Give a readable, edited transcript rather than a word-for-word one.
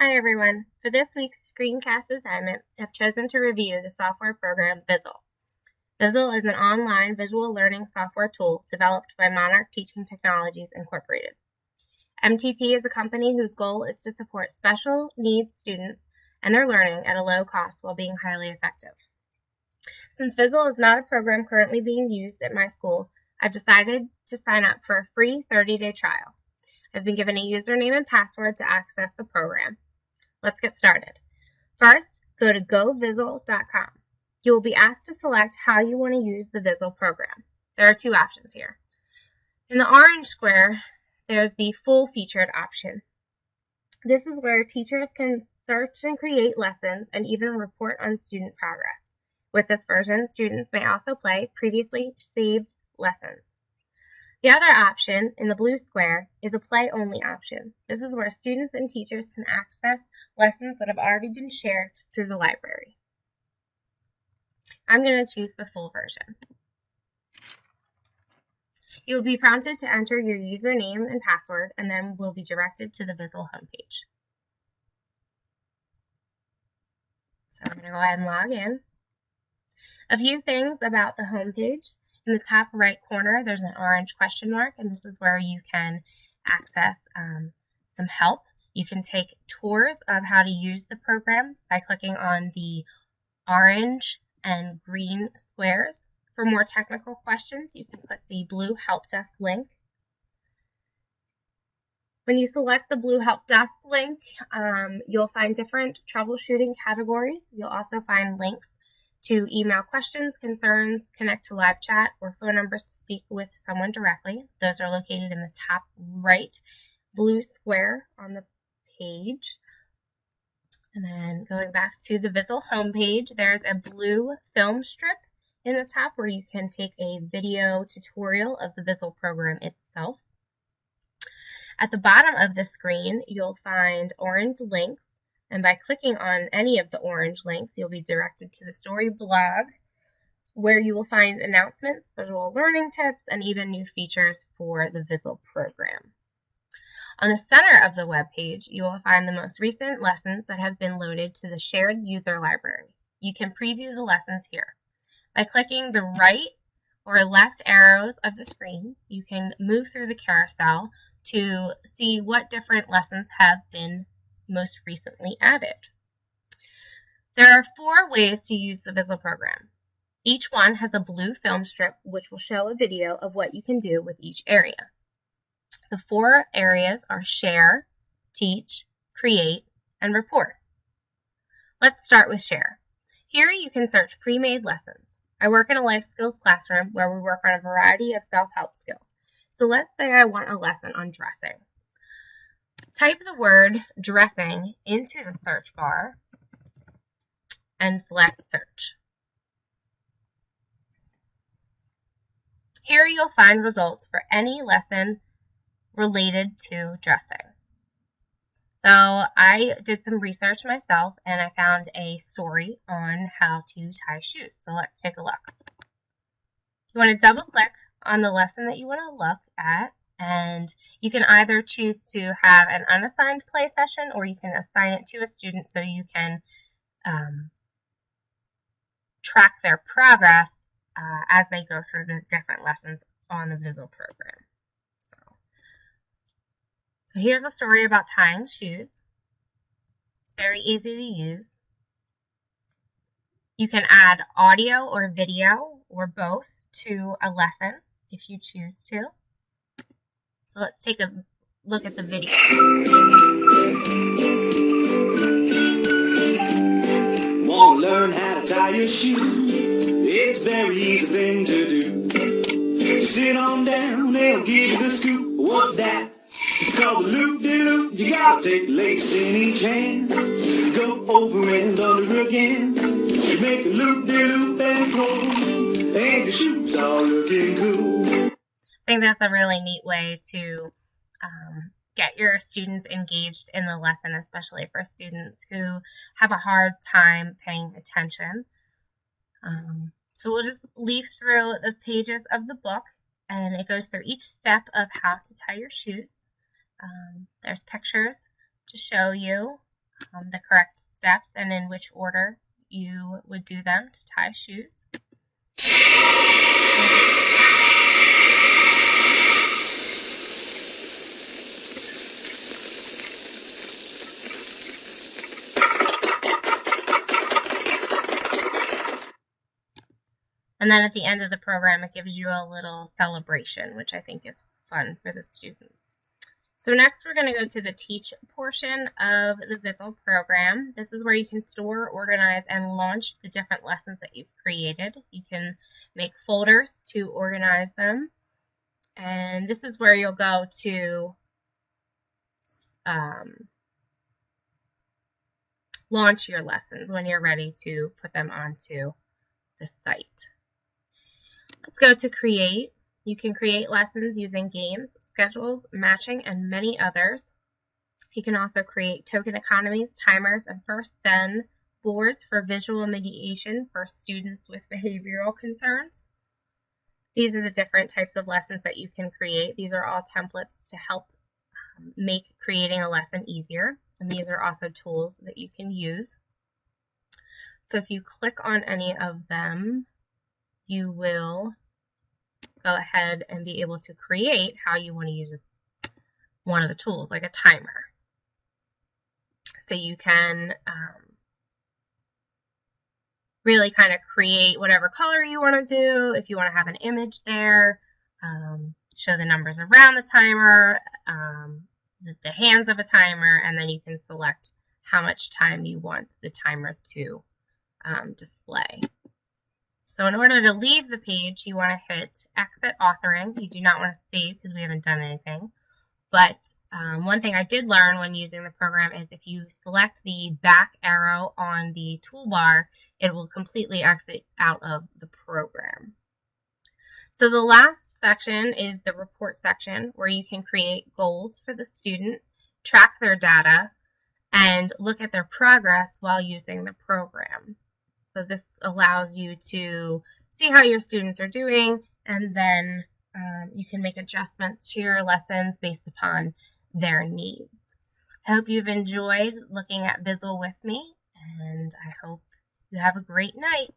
Hi everyone. For this week's screencast assignment, I've chosen to review the software program Vizzle. Vizzle is an online visual learning software tool developed by Monarch Teaching Technologies Incorporated. MTT is a company whose goal is to support special needs students and their learning at a low cost while being highly effective. Since Vizzle is not a program currently being used at my school, I've decided to sign up for a free 30-day trial. I've been given a username and password to access the program. Let's get started. First, go to govizzle.com. You will be asked to select how you want to use the Vizzle program. There are two options here. In the orange square, there's the full featured option. This is where teachers can search and create lessons and even report on student progress. With this version, students may also play previously saved lessons. The other option, in the blue square, is a play-only option. This is where students and teachers can access lessons that have already been shared through the library. I'm going to choose the full version. You will be prompted to enter your username and password, and then will be directed to the Vizzle homepage. So I'm going to go ahead and log in. A few things about the homepage. In the top right corner, there's an orange question mark, and this is where you can access some help. You can take tours of how to use the program by clicking on the orange and green squares. For more technical questions, you can click the blue help desk link. When you select the blue help desk link, you'll find different troubleshooting categories. You'll also find links to email questions, concerns, connect to live chat, or phone numbers to speak with someone directly. Those are located in the top right blue square on the page. And then going back to the Vizzle homepage, there's a blue film strip in the top where you can take a video tutorial of the Vizzle program itself. At the bottom of the screen, you'll find orange links. And by clicking on any of the orange links, you'll be directed to the story blog, where you will find announcements, visual learning tips, and even new features for the Vizzle program. On the center of the web page, you will find the most recent lessons that have been loaded to the shared user library. You can preview the lessons here. By clicking the right or left arrows of the screen, you can move through the carousel to see what different lessons have been most recently added. There are 4 ways to use the Vizzle program. Each one has a blue film strip which will show a video of what you can do with each area. The 4 areas are share, teach, create, and report. Let's start with share. Here you can search pre-made lessons. I work in a life skills classroom where we work on a variety of self-help skills. So let's say I want a lesson on dressing. Type the word dressing into the search bar and select search. Here you'll find results for any lesson related to dressing. So I did some research myself and I found a story on how to tie shoes. So let's take a look. You want to double click on the lesson that you want to look at. And you can either choose to have an unassigned play session or you can assign it to a student so you can track their progress as they go through the different lessons on the Vizzle program. So here's a story about tying shoes. It's very easy to use. You can add audio or video or both to a lesson if you choose to. So let's take a look at the video. Want to learn how to tie your shoe? It's a very easy thing to do. You sit on down, they'll give you the scoop. What's that? It's called the loop-de-loop. You gotta take a lace in each hand. You go over and under again. You make a loop-de-loop and pull. And the shoes are looking cool. I think that's a really neat way to get your students engaged in the lesson, especially for students who have a hard time paying attention. So we'll just leaf through the pages of the book, and it goes through each step of how to tie your shoes. There's pictures to show you the correct steps and in which order you would do them to tie shoes. And then at the end of the program, it gives you a little celebration, which I think is fun for the students. So next, we're going to go to the teach portion of the Vizzle program. This is where you can store, organize, and launch the different lessons that you've created. You can make folders to organize them. And this is where you'll go to launch your lessons when you're ready to put them onto the site. Let's go to create. You can create lessons using games, schedules, matching, and many others. You can also create token economies, timers, and first then boards for visual mediation for students with behavioral concerns. These are the different types of lessons that you can create. These are all templates to help make creating a lesson easier. And these are also tools that you can use. So if you click on any of them, you will go ahead and be able to create how you want to use one of the tools, like a timer. So you can really kind of create whatever color you want to do. If you want to have an image there, show the numbers around the timer, the hands of a timer, and then you can select how much time you want the timer to display. So in order to leave the page, you want to hit exit authoring. You do not want to save because we haven't done anything. But one thing I did learn when using the program is if you select the back arrow on the toolbar, it will completely exit out of the program. So the last section is the report section, where you can create goals for the student, track their data, and look at their progress while using the program. So this allows you to see how your students are doing, and then you can make adjustments to your lessons based upon their needs. I hope you've enjoyed looking at Vizzle with me, and I hope you have a great night.